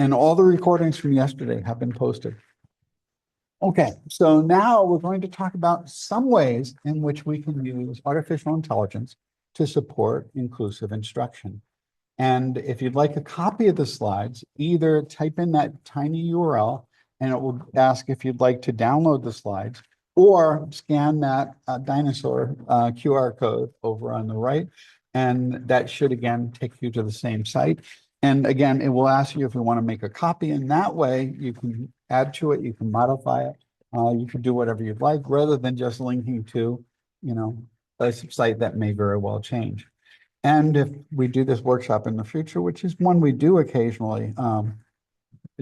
And all the recordings from yesterday have been posted. Okay, so now we're going to talk about some ways in which we can use artificial intelligence to support inclusive instruction. And if you'd like a copy of the slides, either type in that tiny URL and it will ask if you'd like to download the slides, or scan that dinosaur QR code over on the right. And that should again take you to the same site. And again, it will ask you if you want to make a copy, and that way you can add to it, you can modify it, you can do whatever you'd like, rather than just linking to, a site that may very well change. And if we do this workshop in the future, which is one we do occasionally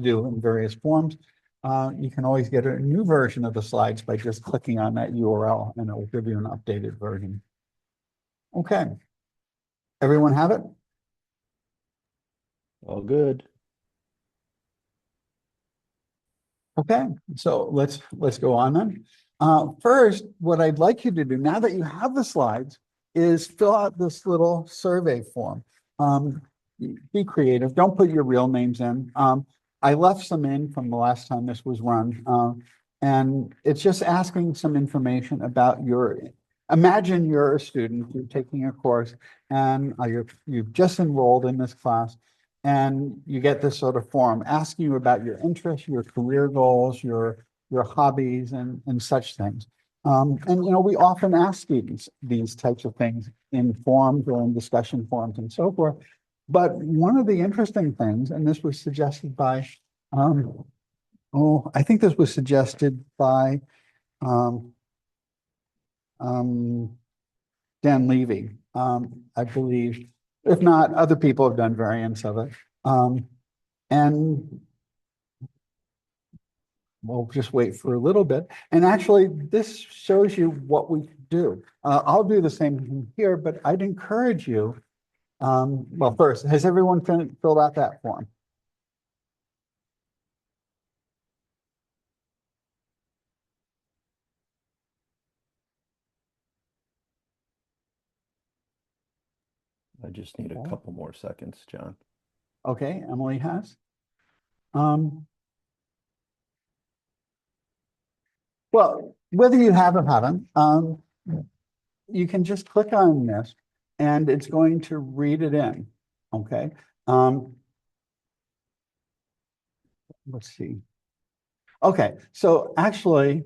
do in various forms, you can always get a new version of the slides by just clicking on that URL and it will give you an updated version. Okay. Everyone have it? All good. Okay, so let's go on then. First, what I'd like you to do now that you have the slides is fill out this little survey form. Be creative. Don't put your real names in. I left some in from the last time this was run, and it's just asking some information about imagine you're a student, you're taking a course, and you've just enrolled in this class, and you get this sort of form asking you about your interests, your career goals, your hobbies, and such things. And we often ask students these types of things in forums or in discussion forums and so forth. But one of the interesting things, and this was suggested by, I think this was suggested by Dan Levy, I believe. If not, other people have done variants of it. And we'll just wait for a little bit. And actually, this shows you what we can do. I'll do the same thing here, but I'd encourage you. Well, first, has everyone filled out that form? I just need a couple more seconds, John. Okay, Emily has. Well, whether you have or haven't, you can just click on this and it's going to read it in. Okay. Let's see. Okay, so actually,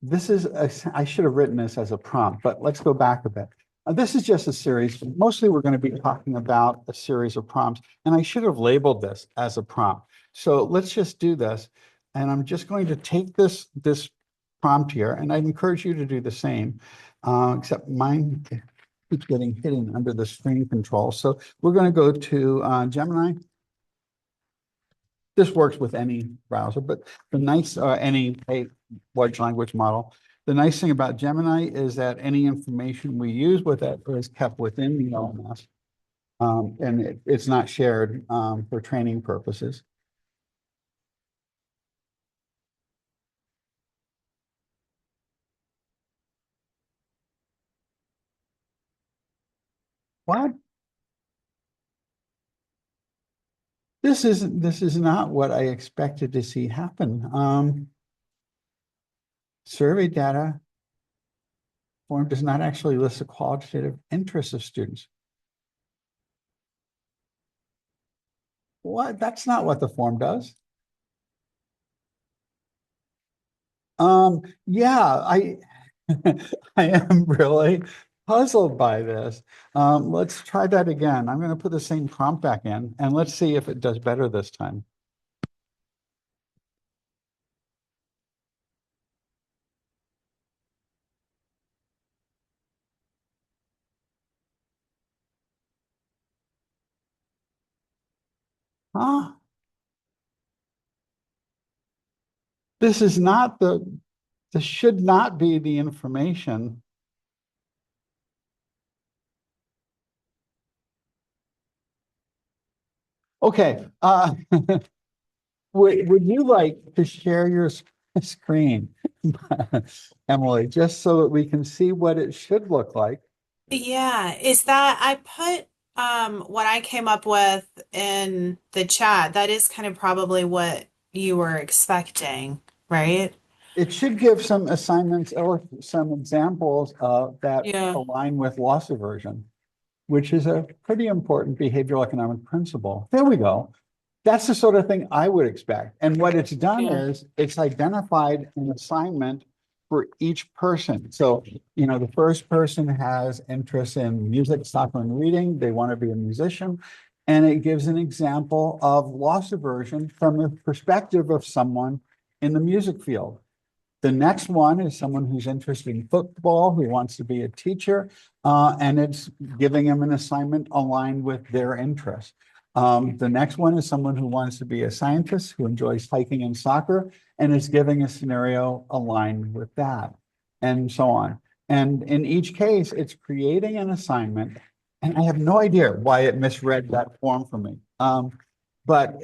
this is, I should have written this as a prompt, but let's go back a bit. This is just a series. Mostly we're going to be talking about a series of prompts, and I should have labeled this as a prompt. So let's just do this. And I'm just going to take this prompt here, and I'd encourage you to do the same, except mine keeps getting hidden under the screen control. So we're going to go to Gemini. This works with any browser, but the nice, any large language model. The nice thing about Gemini is that any information we use with it is kept within the LMS, and it's not shared for training purposes. What? This is not what I expected to see happen. Survey data form does not actually list the qualitative interests of students. What? That's not what the form does. Yeah, I I am really puzzled by this. Let's try that again. I'm going to put the same prompt back in and let's see if it does better this time. Huh? This is not this should not be the information. Okay, would you like to share your screen, Emily, just so that we can see what it should look like? Yeah, is that I put What I came up with in the chat, that is kind of probably what you were expecting, right? It should give some assignments or some examples that Yeah, align with loss aversion, which is a pretty important behavioral economic principle. There we go. That's the sort of thing I would expect. And what it's done yeah, is it's identified an assignment for each person. So, the first person has interest in music, soccer, and reading. They want to be a musician. And it gives an example of loss aversion from the perspective of someone in the music field. The next one is someone who's interested in football, who wants to be a teacher, and it's giving them an assignment aligned with their interests. The next one is someone who wants to be a scientist, who enjoys hiking and soccer, and is giving a scenario aligned with that, and so on. And in each case, it's creating an assignment, and I have no idea why it misread that form for me. But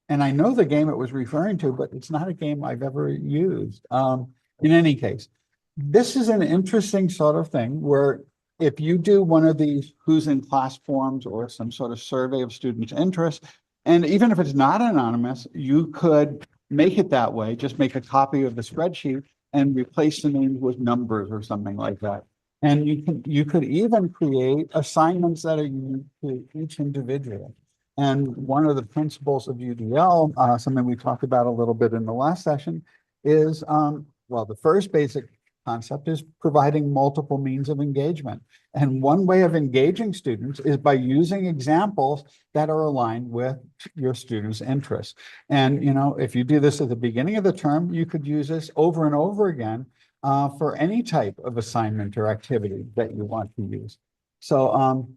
and I know the game it was referring to, but it's not a game I've ever used. In any case, this is an interesting sort of thing where if you do one of these who's in class forms or some sort of survey of students' interest, and even if it's not anonymous, you could make it that way, just make a copy of the spreadsheet and replace the names with numbers or something like that. And you could even create assignments that are unique to each individual. And one of the principles of UDL, something we talked about a little bit in the last session, is well, the first basic concept is providing multiple means of engagement. And one way of engaging students is by using examples that are aligned with your students' interests. And if you do this at the beginning of the term, you could use this over and over again for any type of assignment or activity that you want to use. So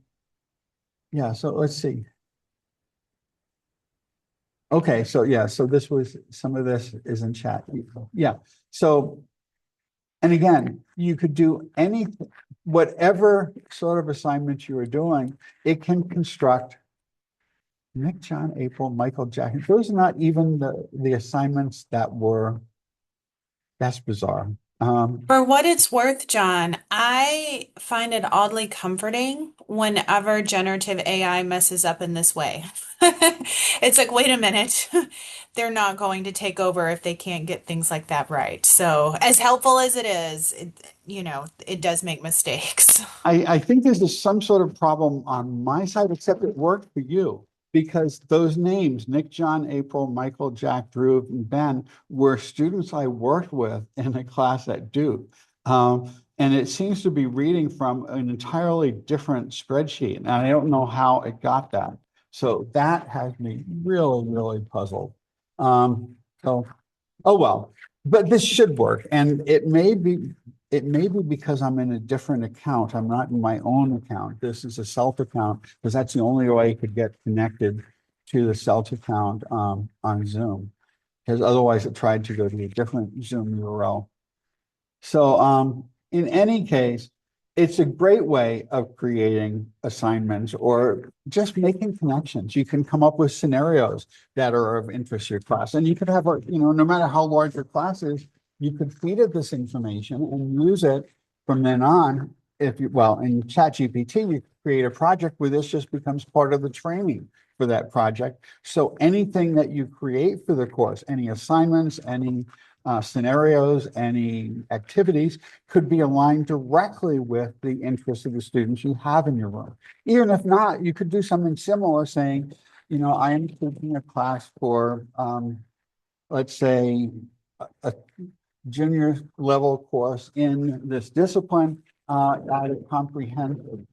yeah, so let's see. Okay, so yeah, so this was, some of this is in chat. Yeah, so, and again, you could do any, whatever sort of assignment you are doing, it can construct Nick, John, April, Michael, Jack. Those are not even the assignments that were, that's bizarre. For what it's worth, John, I find it oddly comforting whenever generative AI messes up in this way. It's like, wait a minute, they're not going to take over if they can't get things like that right. So, as helpful as it is, it does make mistakes. I think this is some sort of problem on my side, except it worked for you. Because those names, Nick, John, April, Michael, Jack, Drew, and Ben, were students I worked with in a class at Duke. And it seems to be reading from an entirely different spreadsheet, and I don't know how it got that. So that has me really, really puzzled. So, oh well, but this should work, and it may be because I'm in a different account. I'm not in my own account. This is a self account because that's the only way I could get connected to the self account on Zoom. Because otherwise it tried to go to a different Zoom URL. So in any case, it's a great way of creating assignments or just making connections. You can come up with scenarios that are of interest to your class. And you could have, no matter how large your class is, you could feed it this information and use it from then on. Well, in ChatGPT, you create a project where this just becomes part of the training for that project. So anything that you create for the course, any assignments, any scenarios, any activities could be aligned directly with the interests of the students you have in your room. Even if not, you could do something similar saying, I am taking a class for, let's say, a junior level course in this discipline at a comprehensive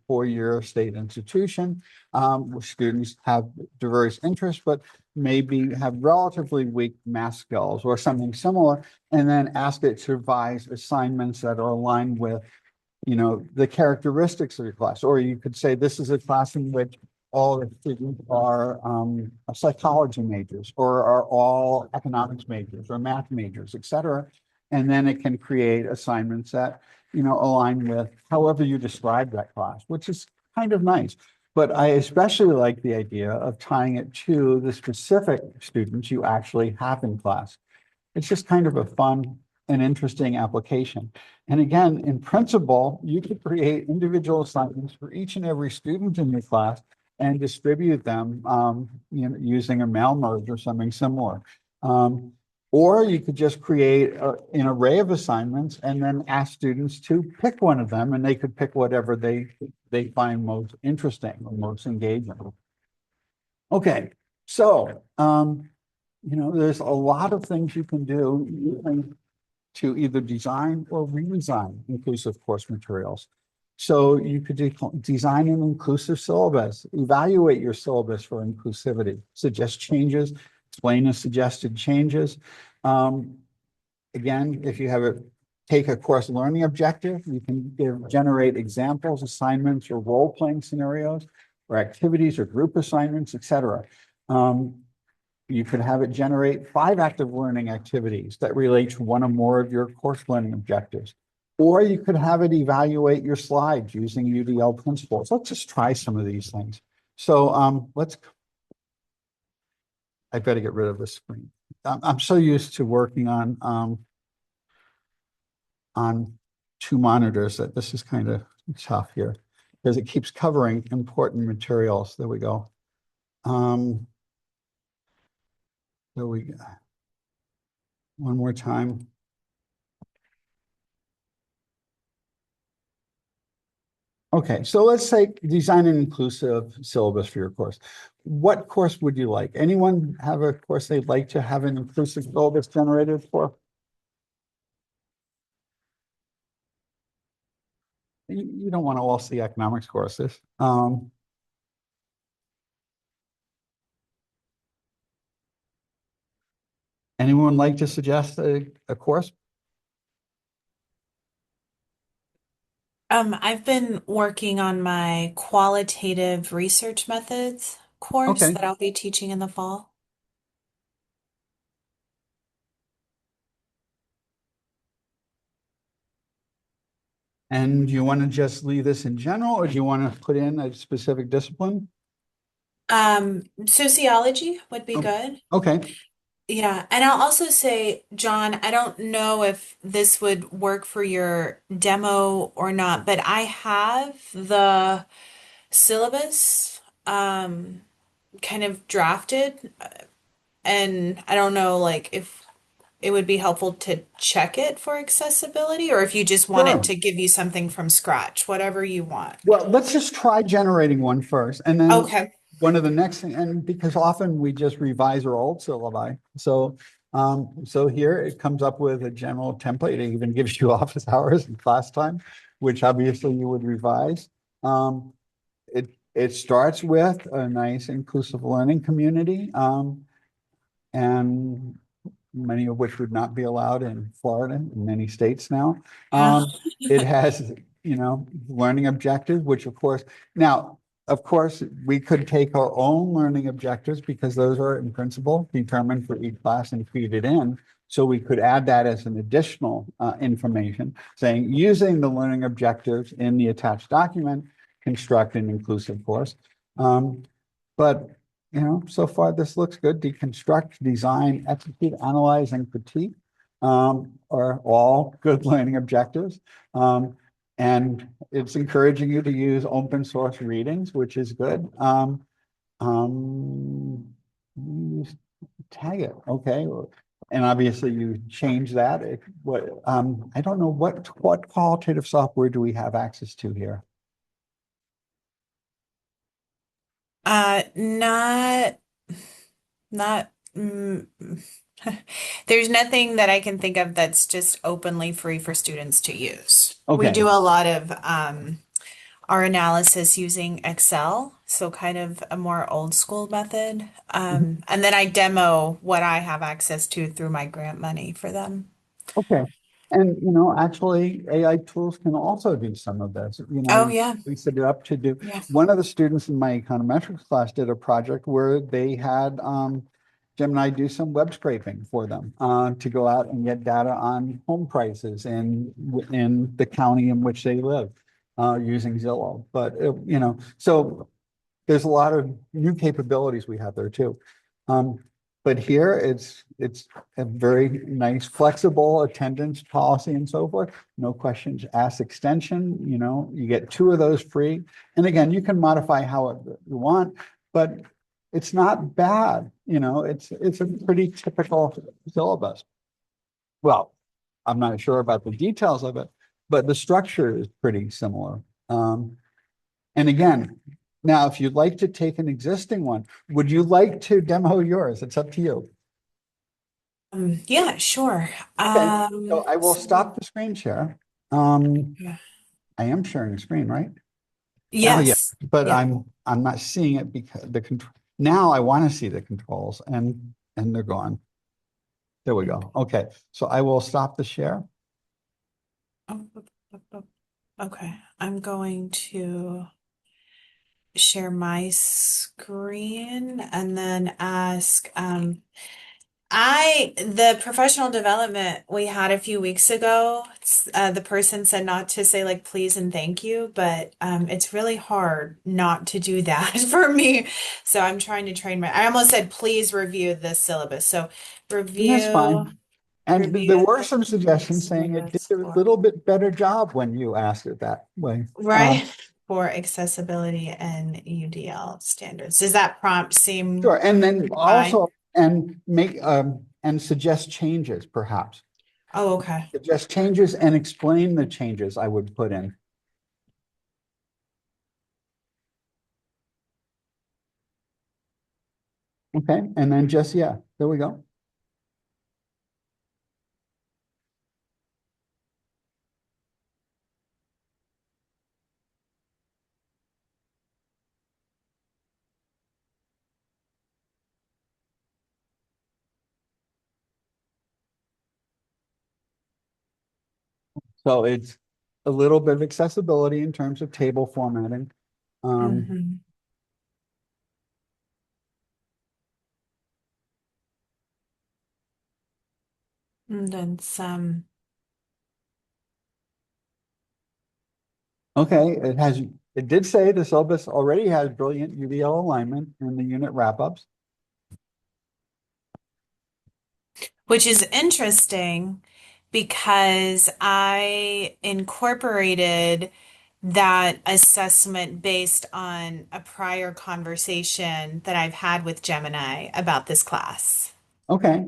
4-year state institution where students have diverse interests, but maybe have relatively weak math skills or something similar, and then ask it to revise assignments that are aligned with the characteristics of your class. Or you could say this is a class in which all the students are psychology majors or are all economics majors or math majors, et cetera. And then it can create assignments that, align with however you describe that class, which is kind of nice. But I especially like the idea of tying it to the specific students you actually have in class. It's just kind of a fun an interesting application. And again, in principle, you could create individual assignments for each and every student in your class and distribute them, using a mail merge or something similar. Or you could just create an array of assignments and then ask students to pick one of them, and they could pick whatever they find most interesting or most engaging. Okay, so, there's a lot of things you can do to either design or redesign inclusive course materials. So you could design an inclusive syllabus, evaluate your syllabus for inclusivity, suggest changes, explain the suggested changes. Again, if you take a course learning objective, you can generate examples, assignments, or role-playing scenarios, or activities or group assignments, etc. You could have it generate 5 active learning activities that relate to one or more of your course learning objectives. Or you could have it evaluate your slides using UDL principles. Let's just try some of these things. So I better get rid of this screen. I'm so used to working on 2 monitors that this is kind of tough here because it keeps covering important materials. There we go. There we go. One more time. Okay, so let's say design an inclusive syllabus for your course. What course would you like? Anyone have a course they'd like to have an inclusive syllabus generated for? You don't want to all see economics courses. Anyone like to suggest a course? I've been working on my qualitative research methods course Okay. that I'll be teaching in the fall. And do you want to just leave this in general, or do you want to put in a specific discipline? Sociology would be Oh, good. okay. Yeah, and I'll also say, John, I don't know if this would work for your demo or not, but I have the syllabus kind of drafted, and I don't know like if it would be helpful to check it for accessibility or if you just want it Sure. to give you something from scratch, whatever you want. Well, let's just try generating one first, and then Okay. one of the next thing, and because often we just revise our old syllabi. So here it comes up with a general template. It even gives you office hours and class time, which obviously you would revise. It starts with a nice inclusive learning community, and many of which would not be allowed in Florida and many states now. Yeah. It has, learning objectives, which of course, we could take our own learning objectives because those are in principle determined for each class and feed it in. So we could add that as an additional information saying using the learning objectives in the attached document, construct an inclusive course. But so far this looks good. Deconstruct, design, execute, analyze, and critique are all good learning objectives. And it's encouraging you to use open source readings, which is good. Tag it, okay. And obviously you change that. I don't know what qualitative software do we have access to here? Not not there's nothing that I can think of that's just openly free for students to use. We Okay. do a lot of our analysis using Excel, so kind of a more old school method. And then I demo what I have access to through my grant money for them. Okay. And, actually AI tools can also do some of this, Oh yeah. we set it up to do. Yeah. One of the students in my econometrics class did a project where they had Gemini do some web scraping for them to go out and get data on home prices in the county in which they live using Zillow. But, so there's a lot of new capabilities we have there too. But here it's a very nice flexible attendance policy and so forth. No questions asked extension, you get two of those free. And again, you can modify how you want, but it's not bad, it's a pretty typical syllabus. Well, I'm not sure about the details of it, but the structure is pretty similar. And again, now, if you'd like to take an existing one, would you like to demo yours? It's up to you. Yeah, sure. Okay, so I will So, stop the screen share. Um, yeah. I am sharing the screen, right? Oh, yeah, Yes. but Yeah. I'm not seeing it because the control, now I want to see the controls and they're gone. There we go. Okay, so I will stop the share. Oh, okay. I'm going to share my screen and then ask the professional development we had a few weeks ago, the person said not to say like please and thank you, but it's really hard not to do that for me. So I'm trying to train I almost said please review this syllabus. So And that's review, fine. And there review were some the suggestions saying it did syllabus a for little bit better job when you asked it that way. right for accessibility and UDL standards. Does that prompt seem Sure, and then fine? also, and make, and suggest changes perhaps. Oh, okay. Suggest changes and explain the changes I would put in. Okay, and then just, yeah, there we go. So it's a little bit of accessibility in terms of table formatting. Um, Hmm. And then some. okay, it did say the syllabus already has brilliant UVL alignment in the unit wrap-ups. Which is interesting because I incorporated that assessment based on a prior conversation that I've had with Gemini about this class. Okay,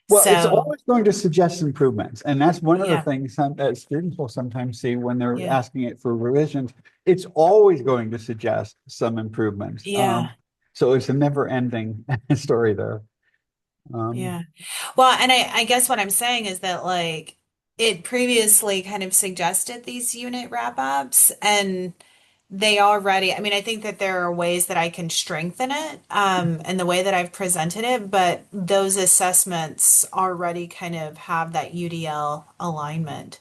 well, it's So, always going to suggest improvements, and that's one of the yeah, things that students will sometimes see when they're yeah, asking it for revisions. It's always going to suggest some improvements. yeah, So it's a never-ending story there. Um, yeah. Well, and I guess what I'm saying is that like it previously kind of suggested these unit wrap-ups and they already, I mean, I think that there are ways that I can strengthen it, and the way that I've presented it, but those assessments already kind of have that UDL alignment.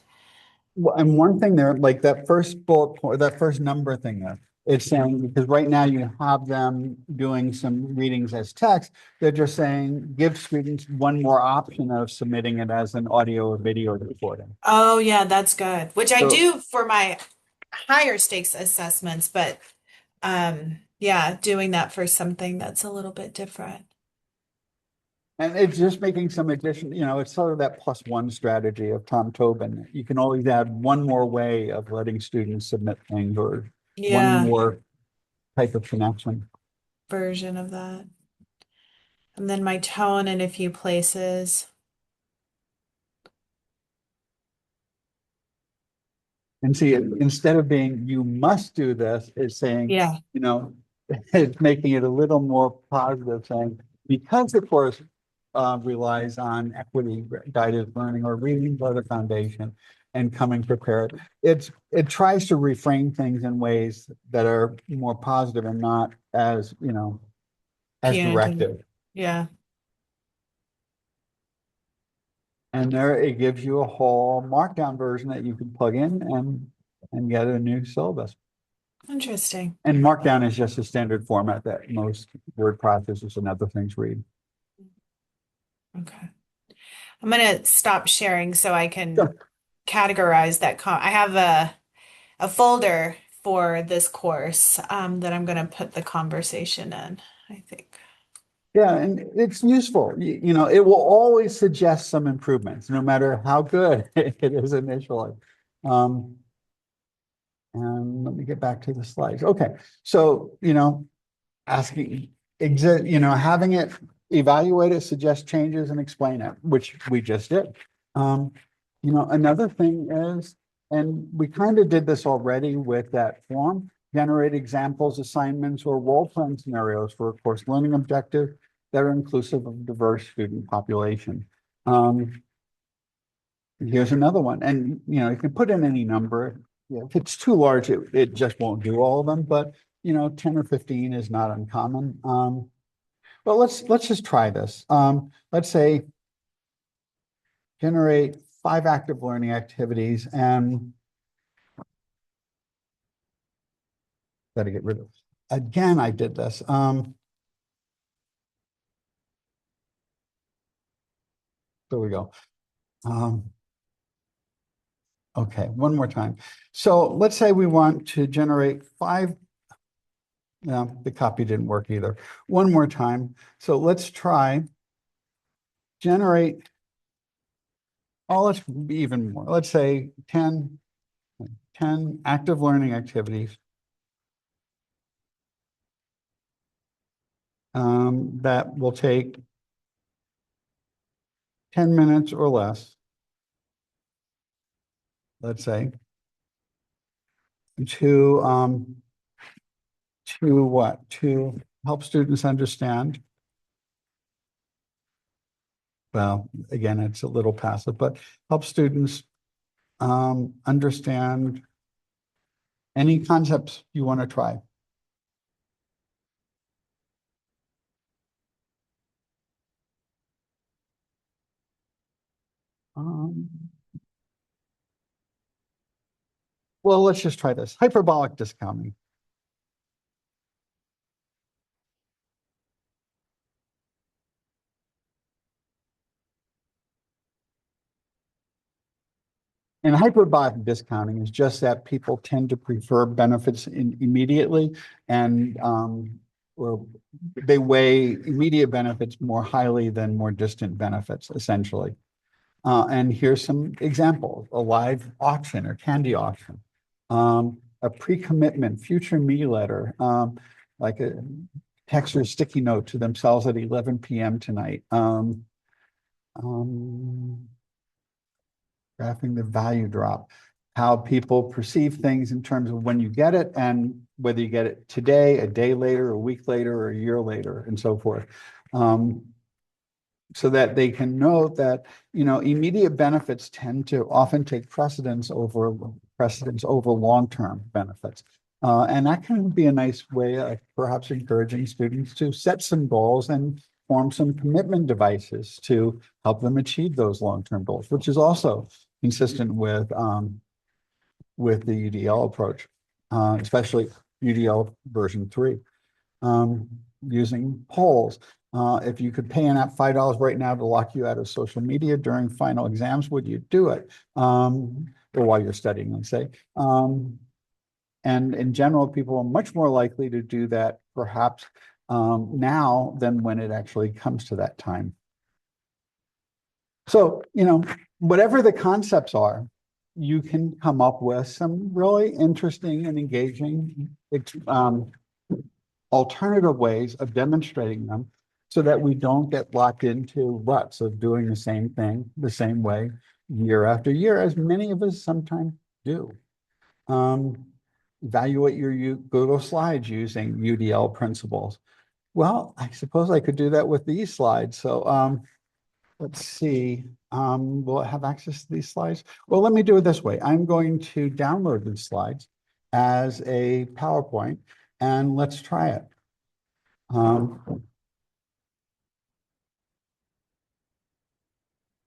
Well, and one thing there, like that first bullet point, that first number thing there, it's saying, because right now you have them doing some readings as text, they're just saying, give students one more option of submitting it as an audio or video recording. Oh, yeah, that's good. Which I So, do for my higher stakes assessments, but yeah, doing that for something that's a little bit different. and it's just making some addition, it's sort of that plus one strategy of Tom Tobin. You can always add one more way of letting students submit things or one Yeah, more type of connection. version of that. And then my tone in a few places. And see, instead of being, you must do this, it's saying, Yeah. it's making it a little more positive, saying, because the course relies on equity guided learning or reading by the foundation and coming prepared. It tries to reframe things in ways that are more positive and not as, as Punitive. directive. Yeah. And there it gives you a whole markdown version that you can plug in and get a new syllabus. Interesting. And Markdown is just a standard format that most word processors and other things read. Okay. I'm gonna stop sharing so I can Sure. categorize that I have a folder for this course that I'm gonna put the conversation in, I think. Yeah, and it's useful. You know, it will always suggest some improvements, no matter how good it is initially. Um, and let me get back to the slides. Okay, so, you know, asking, having it evaluate it, suggest changes and explain it, which we just did. Another thing is, and we kind of did this already with that form, generate examples, assignments, or role-playing scenarios for a course learning objective that are inclusive of diverse student population. Here's another one, and you can put in any number. If it's too large, it just won't do all of them, but 10 or 15 is not uncommon. But let's just try this. Let's say generate 5 active learning activities and got to get rid of. Again, I did this. There we go. Okay, one more time. So let's say we want to generate 5. No, the copy didn't work either. One more time. So let's try generate. Oh, let's be even more. Let's say 10 active learning activities that will take 10 minutes or less, let's say, to what? To help students understand. Well, again, it's a little passive, but help students understand any concepts you want to try. Um, well, let's just try this. Hyperbolic discounting. And hyperbolic discounting is just that people tend to prefer benefits immediately and or they weigh immediate benefits more highly than more distant benefits, essentially. And here's some examples: a live auction or candy auction, a pre-commitment future me letter, like a text or sticky note to themselves at 11 p.m. tonight. Graphing the value drop, how people perceive things in terms of when you get it and whether you get it today, a day later, a week later, or a year later, and so forth. So that they can know that, immediate benefits tend to often take precedence over long-term benefits. And that can be a nice way of perhaps encouraging students to set some goals and form some commitment devices to help them achieve those long-term goals, which is also consistent with the UDL approach, especially UDL version 3. Using polls. If you could pay an app $5 right now to lock you out of social media during final exams, would you do it? Or while you're studying, let's say. And in general, people are much more likely to do that perhaps now than when it actually comes to that time. So, whatever the concepts are, you can come up with some really interesting and engaging alternative ways of demonstrating them so that we don't get locked into ruts of doing the same thing the same way year after year, as many of us sometimes do. Evaluate your Google Slides using UDL principles. Well, I suppose I could do that with these slides. So let's see. Will I have access to these slides? Well, let me do it this way. I'm going to download these slides as a PowerPoint, and let's try it.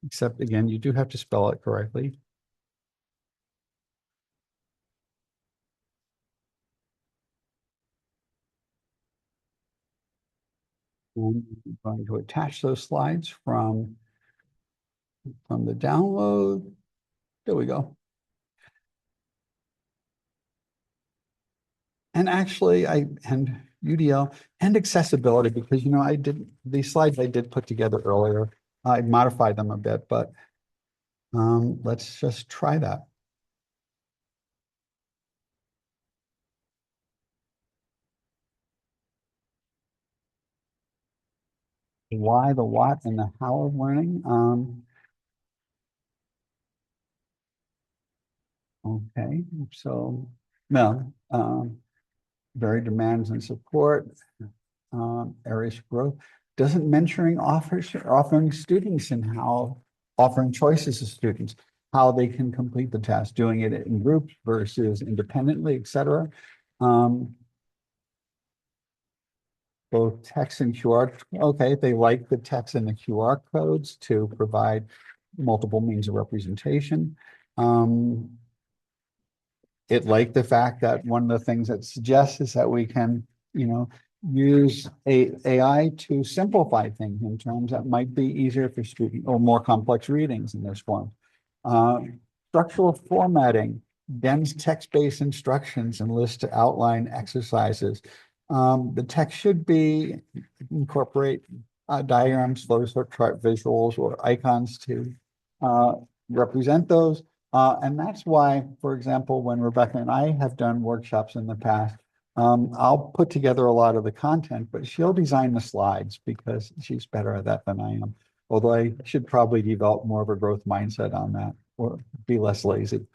Except again, you do have to spell it correctly. And I'm going to attach those slides from the download. There we go. And actually, UDL and accessibility, because, you know, these slides I did put together earlier. I modified them a bit, but let's just try that. Why, the what, and the how of learning. Okay, so, no, very demands and support, areas for growth. Doesn't mentoring offering students and how, offering choices to students, how they can complete the task, doing it in groups versus independently, et cetera. Both text and QR, okay, they like the text and the QR codes to provide multiple means of representation. It liked the fact that one of the things that suggests is that we can, you know, use AI to simplify things in terms that might be easier for students or more complex readings in this form. Structural formatting, dense text-based instructions and list to outline exercises. The text should be incorporate diagrams, flow chart visuals, or icons to represent those. And that's why, for example, when Rebecca and I have done workshops in the past, I'll put together a lot of the content, but she'll design the slides because she's better at that than I am. Although I should probably develop more of a growth mindset on that or be less lazy.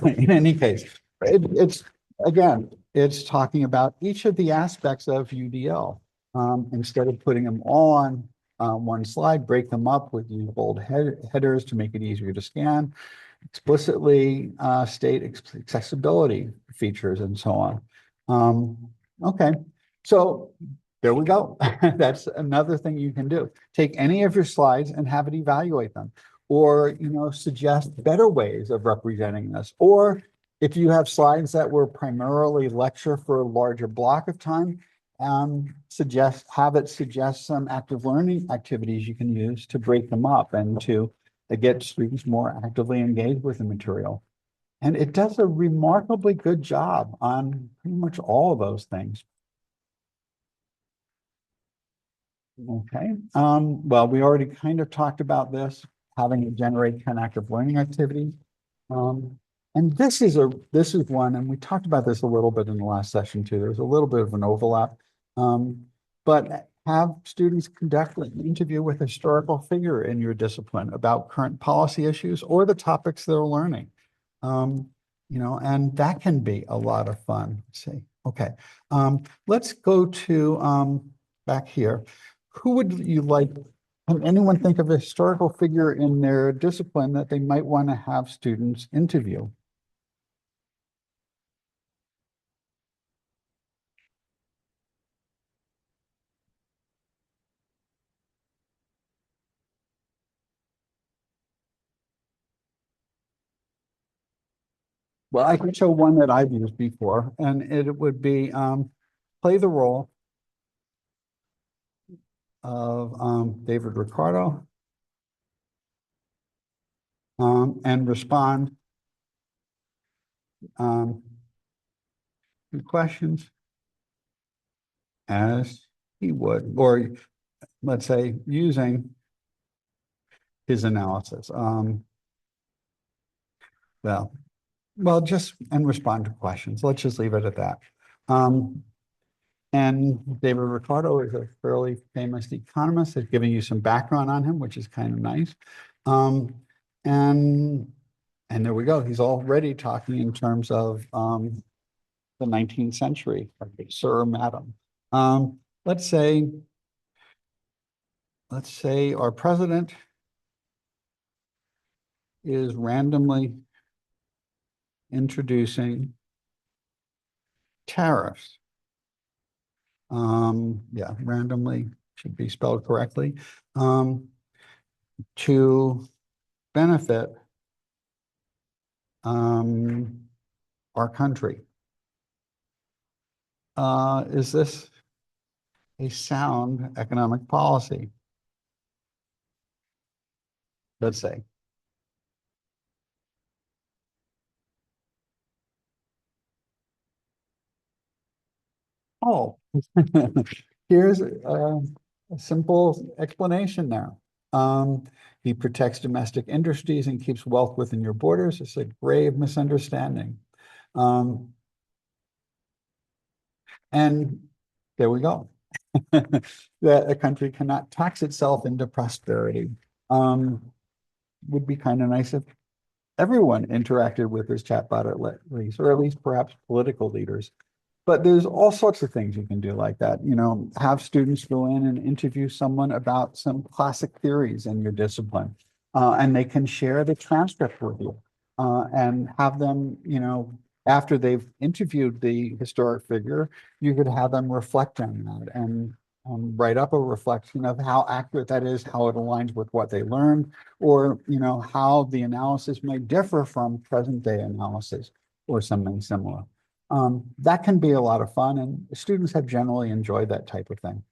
In any case, it's again, it's talking about each of the aspects of UDL. Instead of putting them all on one slide, break them up with bold headers to make it easier to scan, explicitly state accessibility features and so on. Okay, so there we go. That's another thing you can do. Take any of your slides and have it evaluate them, or, you know, suggest better ways of representing this. Or if you have slides that were primarily lecture for a larger block of time, have it suggest some active learning activities you can use to break them up and to get students more actively engaged with the material. And it does a remarkably good job on pretty much all of those things. Okay, well, we already kind of talked about this, having it generate 10 active learning activities. And this is one, and we talked about this a little bit in the last session too. There's a little bit of an overlap. But have students conduct an interview with a historical figure in your discipline about current policy issues or the topics they're learning. You know, and that can be a lot of fun. Let's see. Okay. Let's go to back here. Who would you like? Can anyone think of a historical figure in their discipline that they might want to have students interview? Well, I can show one that I've used before, and it would be play the role of David Ricardo and respond to questions as he would, or let's say using his analysis. Well, just and respond to questions. Let's just leave it at that. And David Ricardo is a fairly famous economist. That's giving you some background on him, which is kind of nice. And there we go. He's already talking in terms of the 19th century, sir, madam. Let's say our president is randomly introducing tariffs. Yeah, randomly should be spelled correctly, to benefit our country. Is this a sound economic policy? Let's say. Oh, here's a simple explanation now. He protects domestic industries and keeps wealth within your borders. It's a grave misunderstanding. Um, and there we go. That a country cannot tax itself into prosperity. Would be kind of nice if everyone interacted with this chatbot at least, or at least perhaps political leaders. But there's all sorts of things you can do like that. You know, have students go in and interview someone about some classic theories in your discipline, and they can share the transcript with you, and have them, you know, after they've interviewed the historic figure, you could have them reflect on that and write up a reflection of how accurate that is, how it aligns with what they learned, or, you know, how the analysis might differ from present day analysis or something similar. That can be a lot of fun, and students have generally enjoyed that type of thing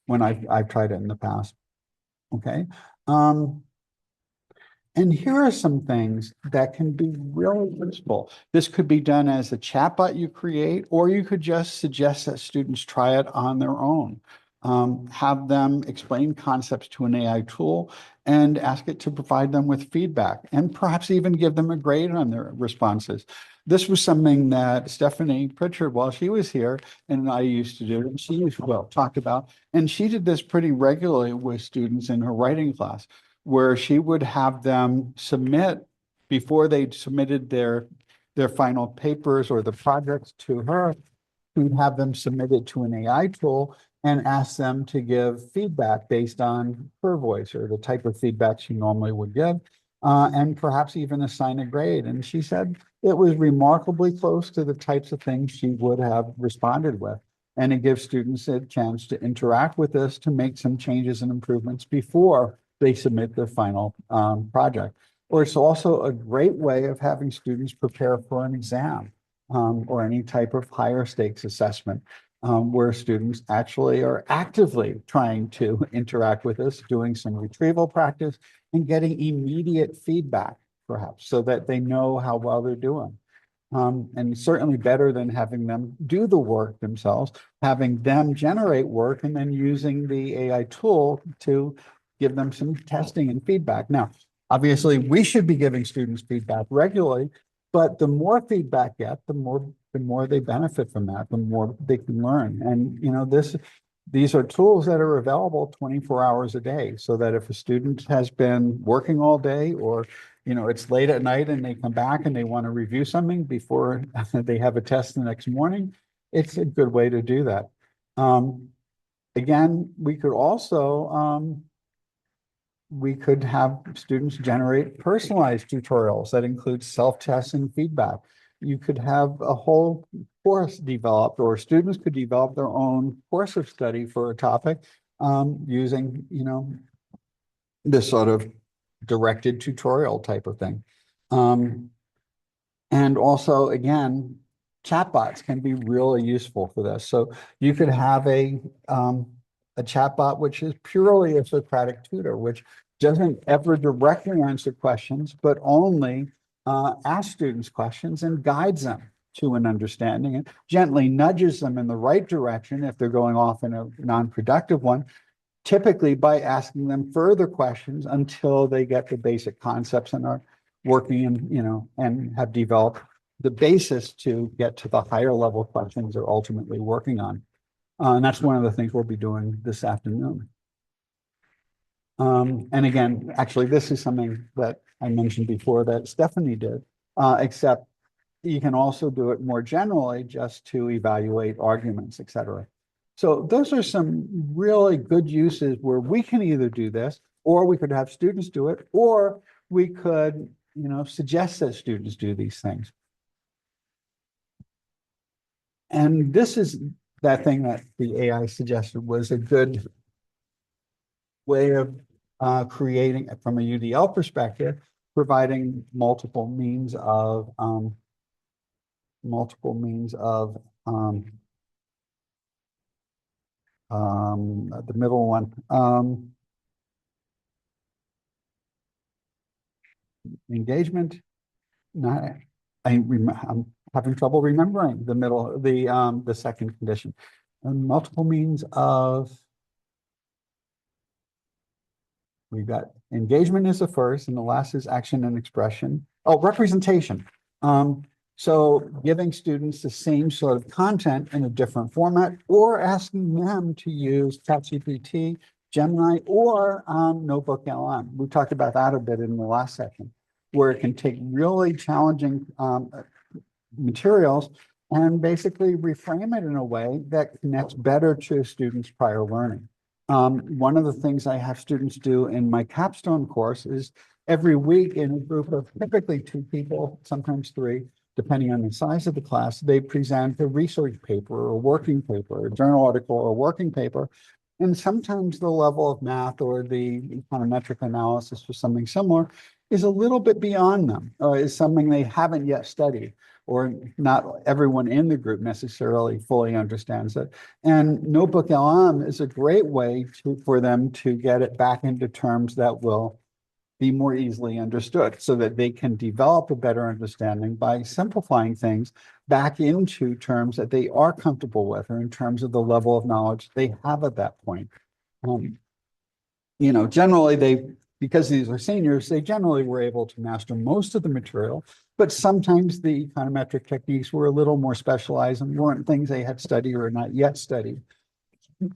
when I've tried it in the past. Okay. And here are some things that can be really useful. This could be done as a chatbot you create, or you could just suggest that students try it on their own. Have them explain concepts to an AI tool and ask it to provide them with feedback, and perhaps even give them a grade on their responses. This was something that Stephanie Pritchard, while she was here, and I used to do, and she used, well, talked about, and she did this pretty regularly with students in her writing class, where she would have them submit before they submitted their final papers or the projects to her. We'd have them submit it to an AI tool and ask them to give feedback based on her voice or the type of feedback she normally would give, and perhaps even assign a grade. And she said it was remarkably close to the types of things she would have responded with. And it gives students a chance to interact with this to make some changes and improvements before they submit their final project. Or it's also a great way of having students prepare for an exam, or any type of higher stakes assessment, where students actually are actively trying to interact with us, doing some retrieval practice and getting immediate feedback, perhaps, so that they know how well they're doing. And certainly better than having them do the work themselves, having them generate work and then using the AI tool to give them some testing and feedback. Now, obviously, we should be giving students feedback regularly, but the more feedback get, the more they benefit from that, the more they can learn. And you know, these are tools that are available 24 hours a day, so that if a student has been working all day, or you know, it's late at night and they come back and they want to review something before they have a test the next morning, it's a good way to do that. Again, we could have students generate personalized tutorials that include self-tests and feedback. You could have a whole course developed, or students could develop their own course of study for a topic, using, you know, this sort of directed tutorial type of thing. And also, again, chatbots can be really useful for this. So you could have a chatbot which is purely a Socratic tutor, which doesn't ever directly answer questions, but only ask students questions and guides them to an understanding and gently nudges them in the right direction if they're going off in a non-productive one, typically by asking them further questions until they get the basic concepts and are working and, you know, and have developed the basis to get to the higher level questions they're ultimately working on. And that's one of the things we'll be doing this afternoon. And again, actually, this is something that I mentioned before that Stephanie did, except you can also do it more generally just to evaluate arguments, et cetera. So those are some really good uses where we can either do this, or we could have students do it, or we could, you know, suggest that students do these things. And this is that thing that the AI suggested was a good way of creating, from a UDL perspective, providing multiple means of the middle one, engagement. Not, I'm having trouble remembering the second condition. And multiple means of, we've got engagement is the first, and the last is action and expression. Oh, representation. So giving students the same sort of content in a different format, or asking them to use ChatGPT, Gemini, or Notebook LM. We talked about that a bit in the last section, where it can take really challenging materials and basically reframe it in a way that connects better to a student's prior learning. One of the things I have students do in my capstone course is every week in a group of typically 2 people, sometimes 3, depending on the size of the class, they present a research paper or working paper, a journal article or working paper. And sometimes the level of math or the econometric analysis for something similar is a little bit beyond them, or is something they haven't yet studied, or not everyone in the group necessarily fully understands it. And Notebook LM is a great way for them to get it back into terms that will be more easily understood, so that they can develop a better understanding by simplifying things back into terms that they are comfortable with, or in terms of the level of knowledge they have at that point. Generally because these are seniors, they generally were able to master most of the material, but sometimes the econometric techniques were a little more specialized and weren't things they had studied or not yet studied.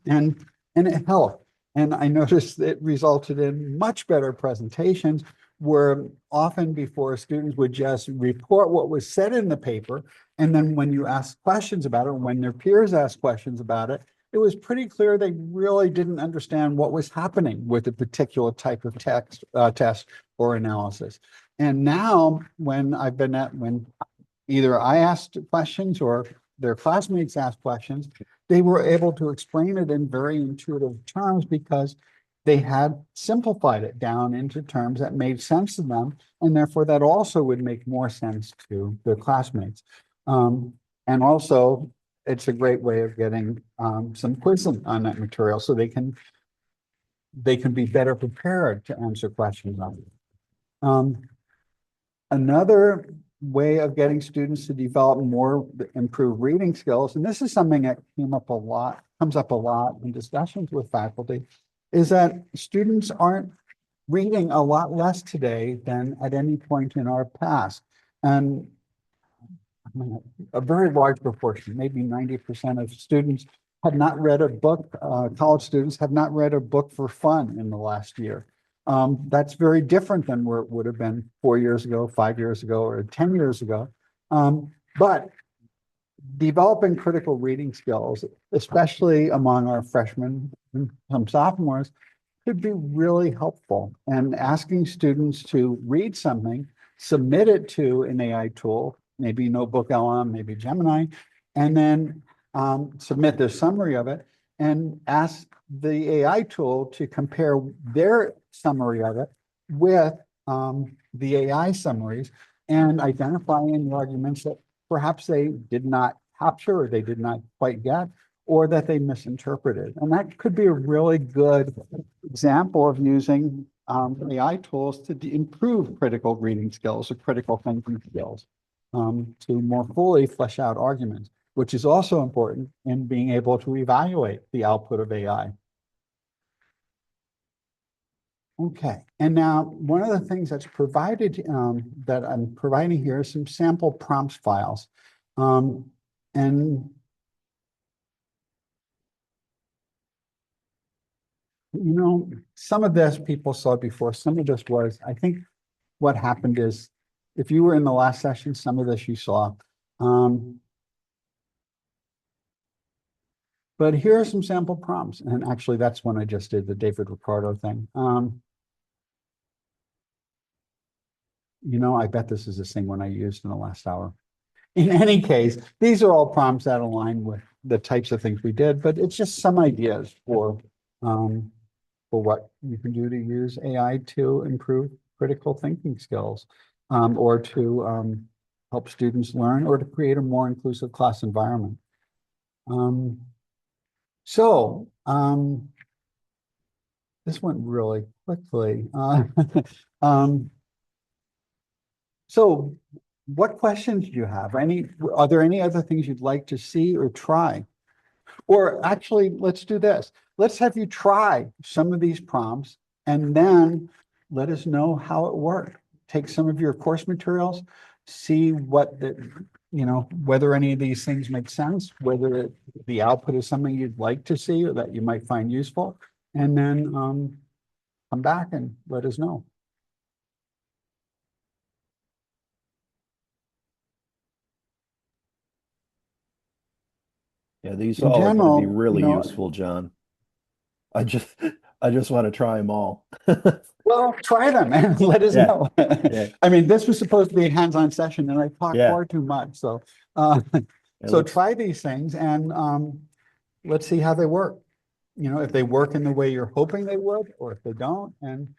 And it helped. And I noticed it resulted in much better presentations, where often before students would just report what was said in the paper. And then when you ask questions about it, when their peers asked questions about it, it was pretty clear they really didn't understand what was happening with a particular type of test or analysis. And now when either I asked questions or their classmates asked questions, they were able to explain it in very intuitive terms, because they had simplified it down into terms that made sense to them, and therefore that also would make more sense to their classmates. And also, it's a great way of getting some quizzing on that material, so they can be better prepared to answer questions on it. Another way of getting students to develop more improved reading skills, and this is something that comes up a lot in discussions with faculty, is that students aren't reading a lot less today than at any point in our past. And a very large proportion, maybe 90% of students have not read a book, college students have not read a book for fun in the last year. That's very different than where it would have been 4 years ago, 5 years ago, or 10 years ago. But developing critical reading skills, especially among our freshmen and some sophomores, could be really helpful. And asking students to read something, submit it to an AI tool, maybe Notebook LM, maybe Gemini, and then submit their summary of it, and ask the AI tool to compare their summary of it with the AI summaries, and identify any arguments that perhaps they did not capture, or they did not quite get, or that they misinterpreted. And that could be a really good example of using AI tools to improve critical reading skills or critical thinking skills, to more fully flesh out arguments, which is also important in being able to evaluate the output of AI. Okay, and now one of the things that's provided, that I'm providing here, is some sample prompts files. And some of this people saw before, some of this was, I think what happened is, if you were in the last session, some of this you saw. But here are some sample prompts. And actually, that's when I just did the David Ricardo thing. I bet this is the same one I used in the last hour. In any case, these are all prompts that align with the types of things we did, but it's just some ideas for what you can do to use AI to improve critical thinking skills, or to help students learn, or to create a more inclusive class environment. This went really quickly. So what questions do you have? Are there any other things you'd like to see or try? Or actually, let's do this. Let's have you try some of these prompts and then let us know how it worked. Take some of your course materials, see what whether any of these things make sense, whether the output is something you'd like to see or that you might find useful, and then come back and let us know. Yeah, these In all are going to be general, really useful, John. I just I just want to try them all. well, try them and let us Yeah, know. yeah, I mean, this was supposed to be a hands-on session and I talked yeah. far too much. So, uh, Yeah, so let's try these things and let's see how they work. If they work in the way you're hoping they would, or if they don't, and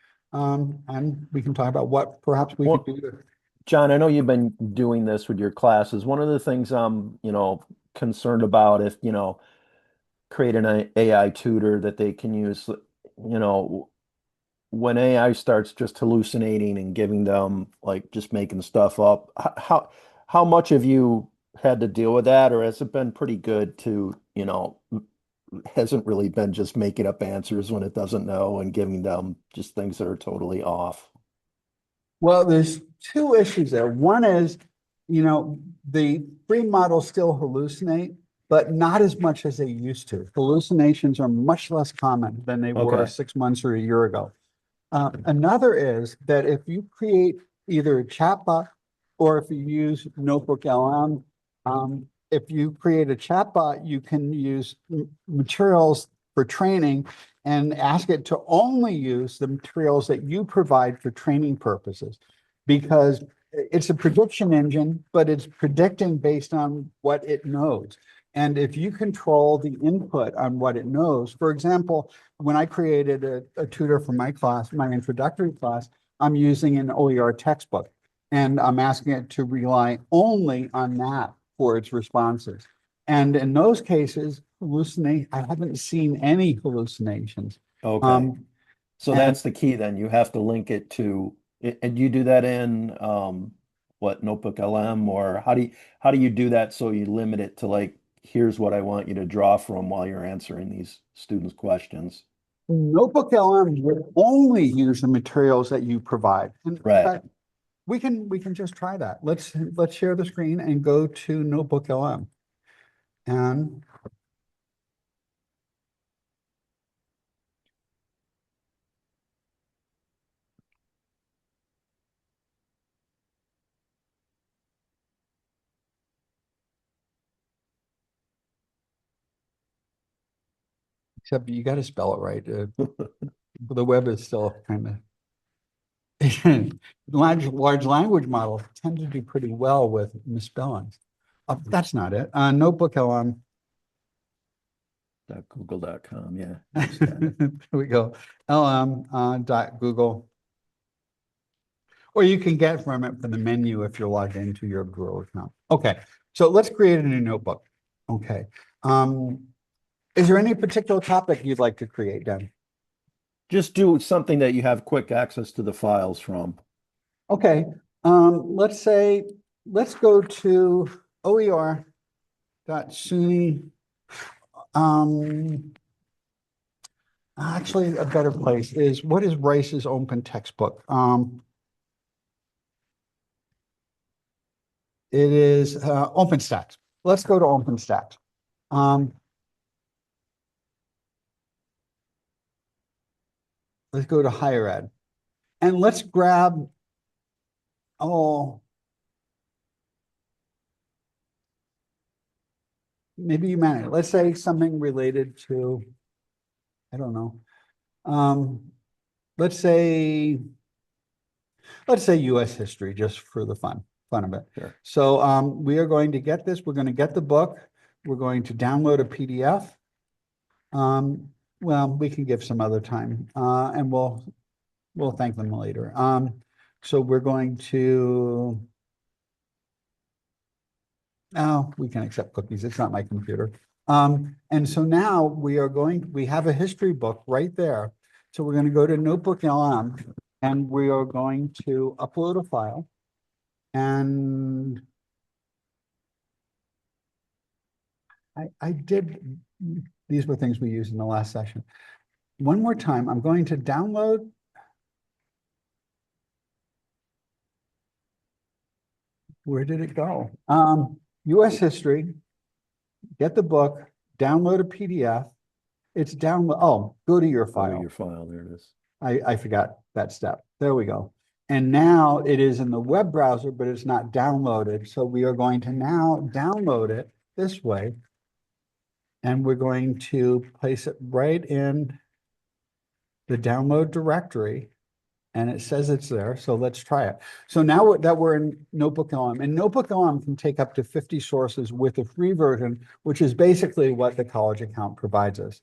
we can talk about what perhaps we could well, do. John, I know you've been doing this with your classes. One of the things I'm, concerned about if, create an AI tutor that they can use, when AI starts just hallucinating and giving them like just making stuff up, how much have you had to deal with that, or has it been pretty good to, hasn't really been just making up answers when it doesn't know and giving them just things that are totally off? Well, there's two issues there. One is, the free models still hallucinate, but not as much as they used to. Hallucinations are much less common than they were Okay. 6 months or a year ago. Another is that if you create either a chatbot or if you use Notebook LM, if you create a chatbot, you can use materials for training and ask it to only use the materials that you provide for training purposes. Because it's a prediction engine, but it's predicting based on what it knows. And if you control the input on what it knows, for example, when I created a tutor for my class, my introductory class, I'm using an OER textbook and I'm asking it to rely only on that for its responses. And in those cases, I haven't seen any hallucinations. Okay. Um, So and that's the key then. You have to link it to, and you do that in what, Notebook LM, or how do you do that so you limit it to like, here's what I want you to draw from while you're answering these students' questions. Notebook LM will only use the materials that you provide. And in Right. fact, we can just try that. Let's share the screen and go to Notebook LM. And except you got to spell it right. The web is still kind of large language models tend to do pretty well with misspellings. That's not it. Notebook LM. .google.com. Yeah. There we go. LM .google. Or you can get from it from the menu if you're logged into your Google account. Okay, so let's create a new notebook. Okay. Is there any particular topic you'd like to create, Dan? Just do something that you have quick access to the files from. Okay, let's go to oer.suny. Actually, a better place is, what is Rice's open textbook? It is OpenStax. Let's go to OpenStax. Let's go to higher ed. And let's grab, oh, maybe humanity. Let's say something related to, I don't know. Let's say US history, just for the fun of it. Sure. So we are going to get this. We're going to get the book. We're going to download a PDF. Well, we can give some other time, and we'll thank them later. So we're going to. Oh, we can accept cookies. It's not my computer. And so now we have a history book right there. So we're going to go to Notebook LM and we are going to upload a file. And I did, these were things we used in the last session. One more time, I'm going to download. Where did it go? US history, get the book, download a PDF. It's download, oh, go to your Go to file. your file, there it is. I forgot that step. There we go. And now it is in the web browser, but it's not downloaded. So we are going to now download it this way. And we're going to place it right in the download directory. And it says it's there. So let's try it. So now that we're in Notebook LM, and Notebook LM can take up to 50 sources with a free version, which is basically what the college account provides us.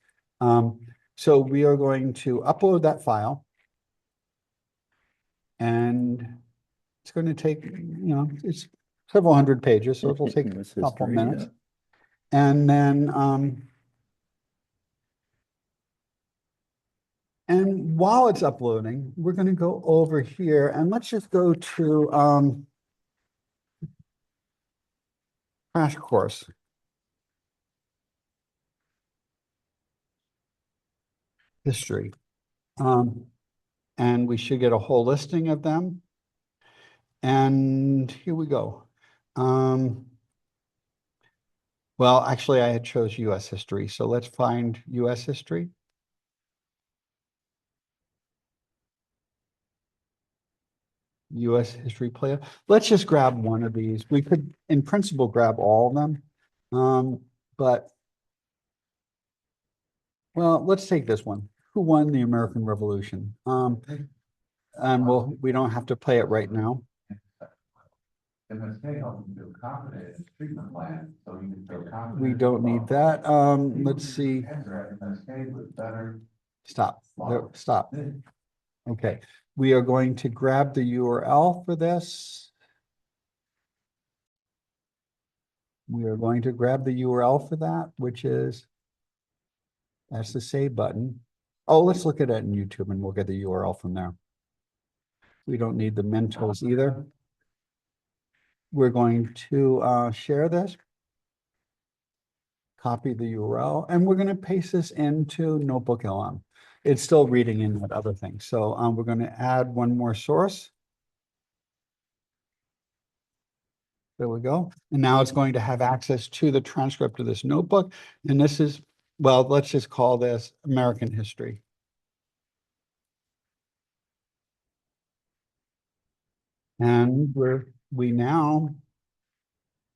So we are going to upload that file. And it's going to take, it's several hundred pages, so it'll take This a couple history, minutes. And then, and while it's uploading, we're going to go over here and let's just go to crash course. History. And we should get a whole listing of them. And here we go. Well, actually, I had chose US history. So let's find US history. US history player. Let's just grab one of these. We could, in principle, grab all of them. But, well, let's take this one. Who won the American Revolution? And we don't have to play it right now. We don't need that. Let's see. Stop. Stop. Okay. We are going to grab the URL for this. We are going to grab the URL for that, which is, that's the save button. Oh, let's look at it in YouTube and we'll get the URL from there. We don't need the Mentos either. We're going to share this, copy the URL, and we're going to paste this into Notebook LM. It's still reading in with other things. So we're going to add one more source. There we go. And now it's going to have access to the transcript of this notebook. And this is, well, let's just call this American history. And we now,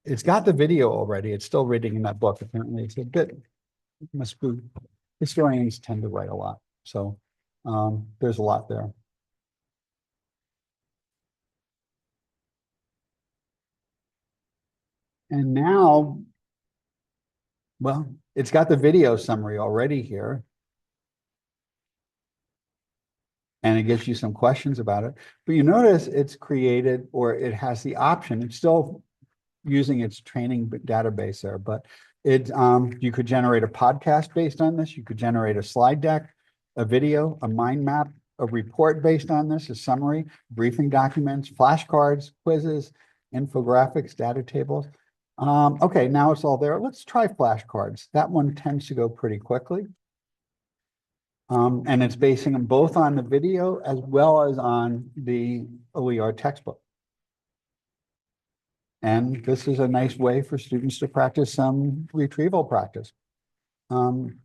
it's got the video already. It's still reading in that book. Apparently it's a bit, must be, historians tend to write a lot. So there's a lot there. And now, well, it's got the video summary already here. And it gives you some questions about it. But you notice it's created, or it has the option. It's still using its training database there, but you could generate a podcast based on this. You could generate a slide deck, a video, a mind map, a report based on this, a summary, briefing documents, flashcards, quizzes, infographics, data tables. Okay, now it's all there. Let's try flashcards. That one tends to go pretty quickly. And it's basing them both on the video as well as on the OER textbook. And this is a nice way for students to practice some retrieval practice. And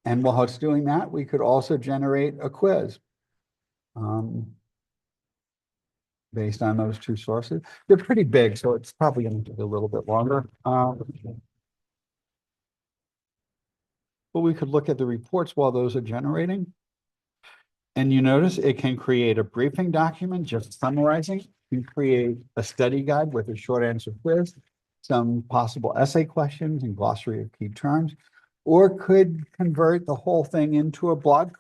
while it's doing that, we could also generate a quiz based on those two sources. They're pretty big, so it's probably going to take a little bit longer. But we could look at the reports while those are generating. And you notice it can create a briefing document just summarizing. You can create a study guide with a short answer quiz, some possible essay questions and glossary of key terms, or could convert the whole thing into a blog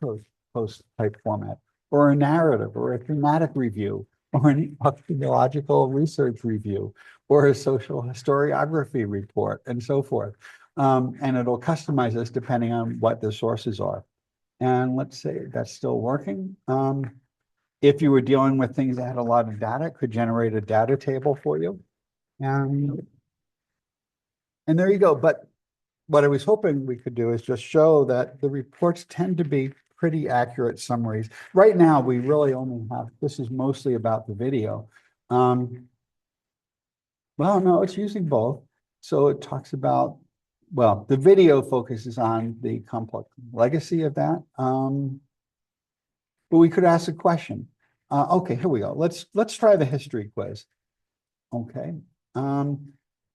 post type format, or a narrative, or a thematic review, or an archaeological research review, or a social historiography report, and so forth. And it'll customize this depending on what the sources are. And let's say that's still working. if you were dealing with things that had a lot of data, it could generate a data table for you. And there you go. But what I was hoping we could do is just show that the reports tend to be pretty accurate summaries. Right now, we really only have, this is mostly about the video. Well, no, it's using both. So it talks about, well, the video focuses on the complex legacy of that. But we could ask a question. Okay, here we go. Let's try the history quiz. Okay.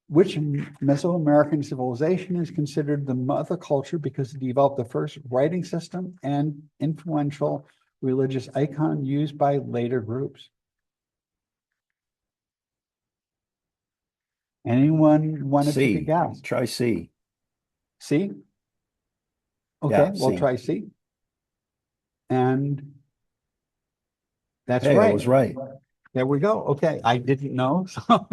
Which Mesoamerican civilization is considered the mother culture because it developed the first writing system and influential religious icon used by later groups? Anyone want to take a C. guess? Try C. C? Okay, Yeah, we'll C. try C. And that's Hey, I right. was right. There we go. Okay, I didn't know, so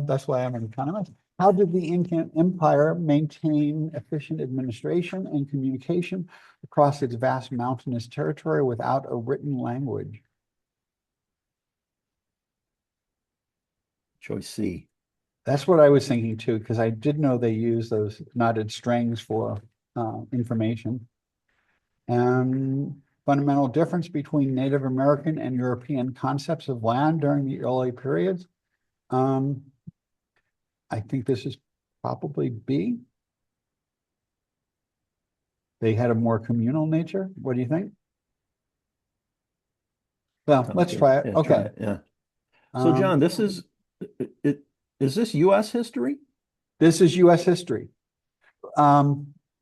that's why I'm an economist. How did the Incan Empire maintain efficient administration and communication across its vast mountainous territory without a written language? Choice C. That's what I was thinking too, because I did know they use those knotted strings for information. Fundamental difference between Native American and European concepts of land during the early periods. I think this is probably B. They had a more communal nature. What do you think? Well, Sounds let's good. try it. Yeah, Okay. try it. Yeah. So John, this is is this US history? This is US history.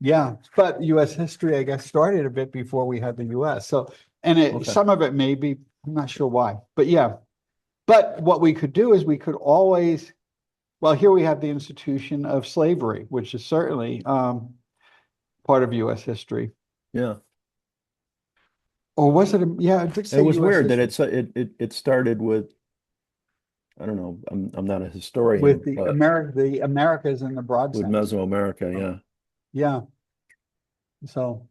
Yeah, but US history, I guess, started a bit before we had the US. So, and Okay. some of it may be, I'm not sure why, but yeah. But what we could do is we could always, well, here we have the institution of slavery, which is certainly part of US history. Yeah. Or was it, yeah, it did say It was US weird that history it started with, I don't know, I'm not a historian, with the but the Americas in the broad with sense. Mesoamerica, yeah. Yeah. So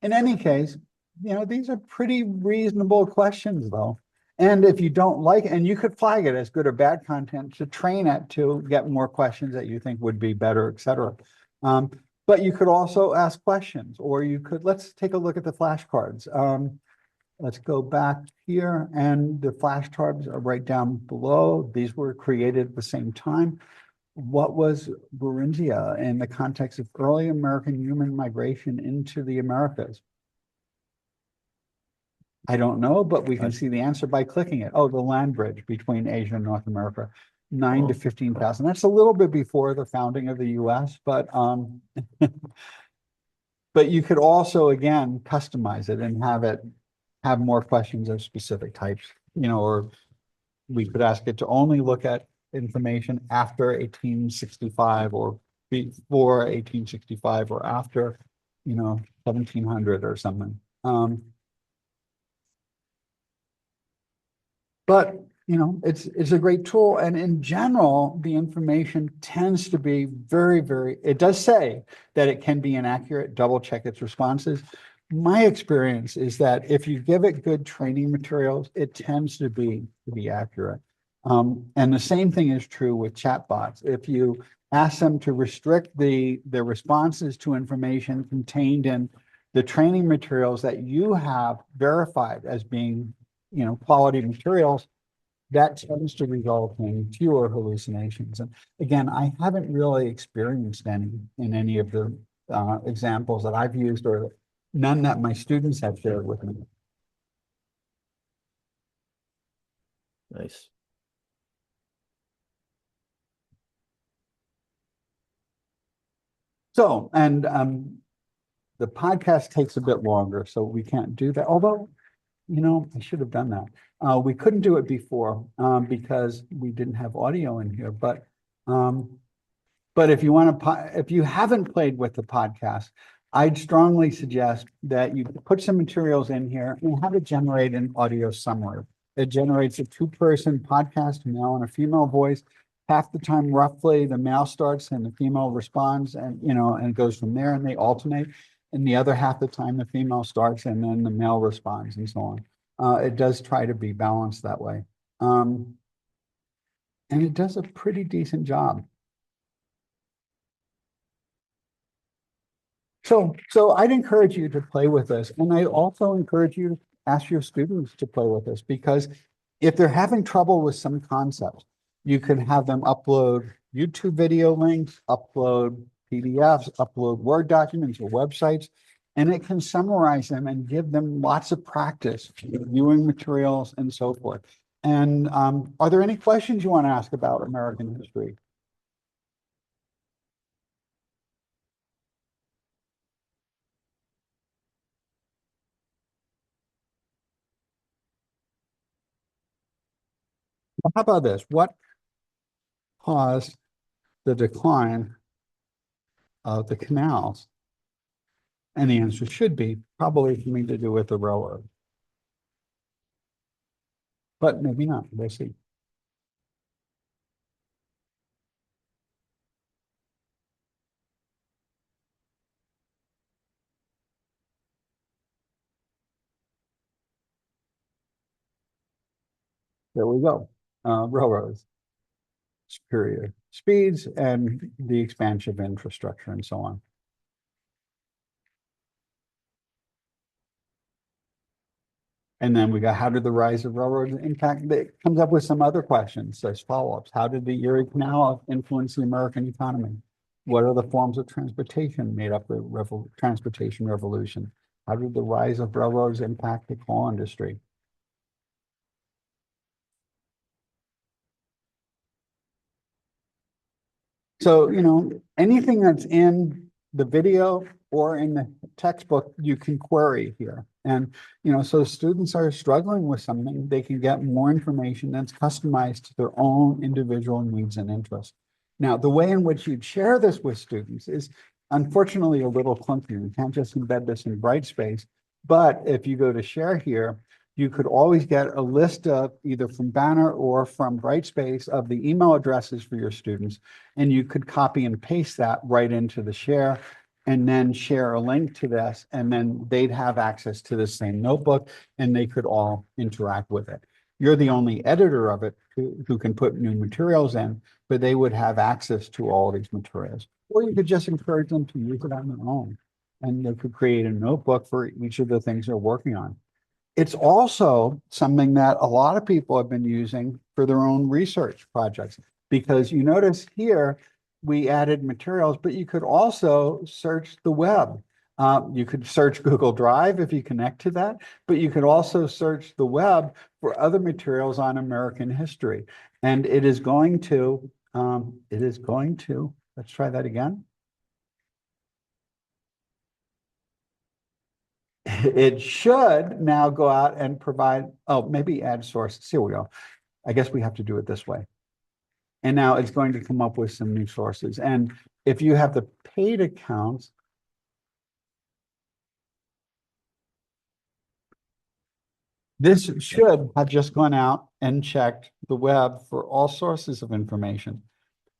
in any case, these are pretty reasonable questions though. And if you don't like it, and you could flag it as good or bad content to train it to get more questions that you think would be better, et cetera. But you could also ask questions, or you could, let's take a look at the flashcards. Let's go back here, and the flashcards are right down below. These were created at the same time. What was Beringia in the context of early American human migration into the Americas? I don't know, but we can see the answer by clicking it. Oh, the land bridge between Asia and North America, 9 to 15,000. That's a little bit before the founding of the US, but but you could also, again, customize it and have more questions of specific types, or we could ask it to only look at information after 1865 or before 1865 or after, 1700 or something. But, it's a great tool. And in general, the information tends to be very, very, it does say that it can be inaccurate, double check its responses. My experience is that if you give it good training materials, it tends to be accurate. And the same thing is true with chatbots. If you ask them to restrict the responses to information contained in the training materials that you have verified as being, quality materials, that tends to result in fewer hallucinations. And again, I haven't really experienced any in any of the examples that I've used, or none that my students have shared with me. Nice. So, and the podcast takes a bit longer, so we can't do that. Although, I should have done that. We couldn't do it before because we didn't have audio in here. But if you want to, if you haven't played with the podcast, I'd strongly suggest that you put some materials in here and have it generate an audio summary. It generates a two-person podcast, a male and a female voice. Half the time, roughly, the male starts and the female responds, and and it goes from there, and they alternate. And the other half the time, the female starts and then the male responds, and so on. It does try to be balanced that way. And it does a pretty decent job. So I'd encourage you to play with this. And I also encourage you to ask your students to play with this, because if they're having trouble with some concepts, you can have them upload YouTube video links, upload PDFs, upload Word documents or websites, and it can summarize them and give them lots of practice viewing materials and so forth. And are there any questions you want to ask about American history? Well, how about this? What caused the decline of the canals? And the answer should be probably something to do with the railroad. But maybe not. We'll see. There we go. Railroads, superior speeds, and the expansion of infrastructure and so on. And then we got, how did the rise of railroads impact? It comes up with some other questions as follow-ups. How did the Erie Canal influence the American economy? What are the forms of transportation made up the transportation revolution? How did the rise of railroads impact the coal industry? So, anything that's in the video or in the textbook, you can query here. And, so students are struggling with something, they can get more information that's customized to their own individual needs and interests. Now, the way in which you'd share this with students is unfortunately a little clunky. You can't just embed this in Brightspace. But if you go to share here, you could always get a list of either from Banner or from Brightspace of the email addresses for your students. And you could copy and paste that right into the share and then share a link to this. And then they'd have access to the same notebook and they could all interact with it. You're the only editor of it who can put new materials in, but they would have access to all these materials. Or you could just encourage them to use it on their own. And they could create a notebook for each of the things they're working on. It's also something that a lot of people have been using for their own research projects, because you notice here, we added materials, but you could also search the web. You could search Google Drive if you connect to that, but you could also search the web for other materials on American history. And it is going to, let's try that again. It should now go out and provide, maybe add sources. Here we go. I guess we have to do it this way. And now it's going to come up with some new sources. And if you have the paid accounts, this should have just gone out and checked the web for all sources of information.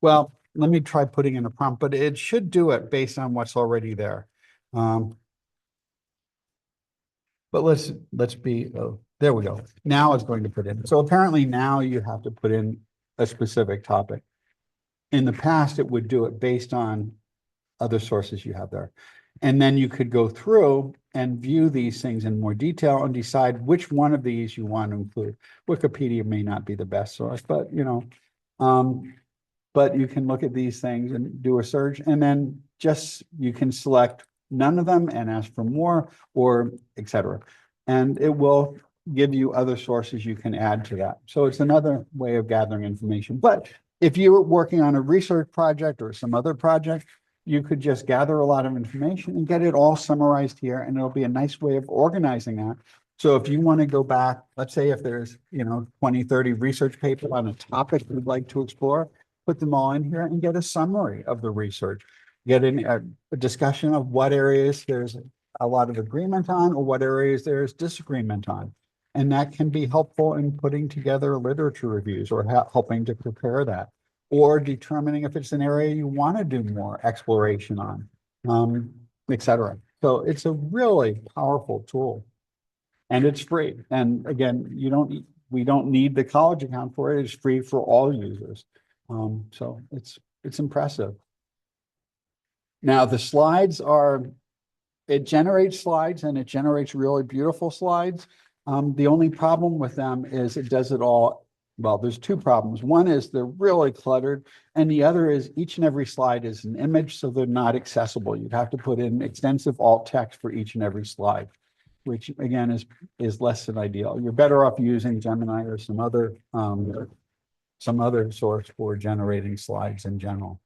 Well, let me try putting in a prompt, but it should do it based on what's already there. But let's be, there we go. Now it's going to put in. So apparently now you have to put in a specific topic. In the past, it would do it based on other sources you have there. And then you could go through and view these things in more detail and decide which one of these you want to include. Wikipedia may not be the best source, but but you can look at these things and do a search, and then just you can select none of them and ask for more, or etc. And it will give you other sources you can add to that. So it's another way of gathering information. But if you're working on a research project or some other project, you could just gather a lot of information and get it all summarized here, and it'll be a nice way of organizing that. So if you want to go back, let's say if there's 20, 30 research papers on a topic you'd like to explore, put them all in here and get a summary of the research. Get a discussion of what areas there's a lot of agreement on or what areas there's disagreement on. And that can be helpful in putting together literature reviews or helping to prepare that, or determining if it's an area you want to do more exploration on, etc. So it's a really powerful tool. And it's free. And again, we don't need the college account for it. It's free for all users. So it's impressive. Now the slides it generates slides and it generates really beautiful slides. The only problem with them is it does it all. Well, there's two problems. One is they're really cluttered, and the other is each and every slide is an image, so they're not accessible. You'd have to put in extensive alt text for each and every slide, which again is less than ideal. You're better off using Gemini or some other source for generating slides in general.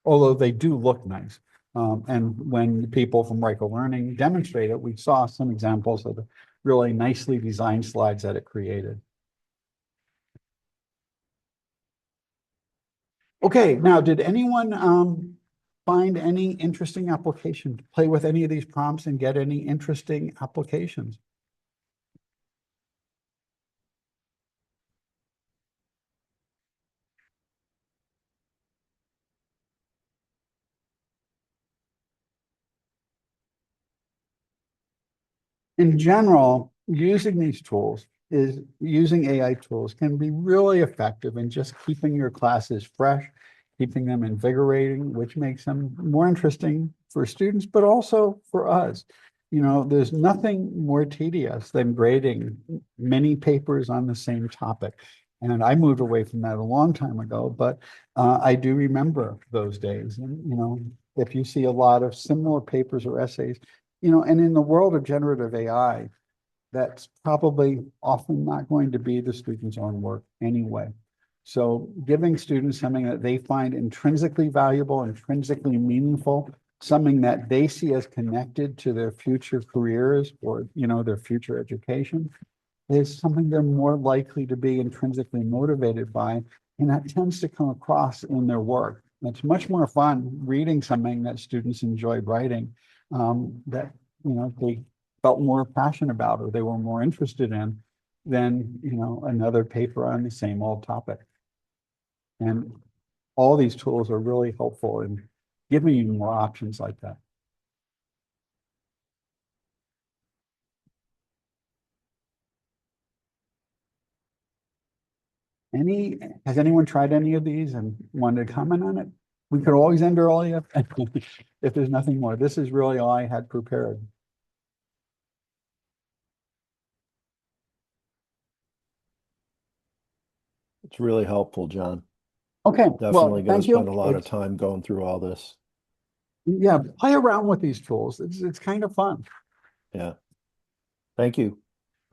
Although they do look nice. And when people from Reichel Learning demonstrate it, we saw some examples of the really nicely designed slides that it created. Okay, now did anyone find any interesting application, play with any of these prompts and get any interesting applications? In general, using AI tools can be really effective in just keeping your classes fresh, keeping them invigorating, which makes them more interesting for students, but also for us. You know, there's nothing more tedious than grading many papers on the same topic. And I moved away from that a long time ago, but I do remember those days. And, you know, if you see a lot of similar papers or essays, you know, and in the world of generative AI, that's probably often not going to be the student's own work anyway. So giving students something that they find intrinsically valuable, intrinsically meaningful, something that they see as connected to their future careers or, you know, their future education is something they're more likely to be intrinsically motivated by. And that tends to come across in their work. It's much more fun reading something that students enjoy writing that, you know, they felt more passionate about or they were more interested in than, you know, another paper on the same old topic. And all these tools are really helpful in giving you more options like that. Has anyone tried any of these and wanted to comment on it? We could always end early if there's nothing more. This is really all I had prepared. It's really helpful, John. Okay, well, Definitely going thank to you. spend a lot of time going through all this. Yeah, play around with these tools. It's kind of fun. Yeah. Thank you.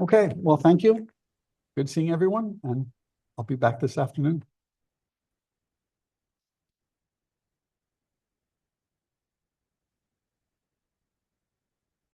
Okay, well, thank you. Good seeing everyone, and I'll be back this afternoon.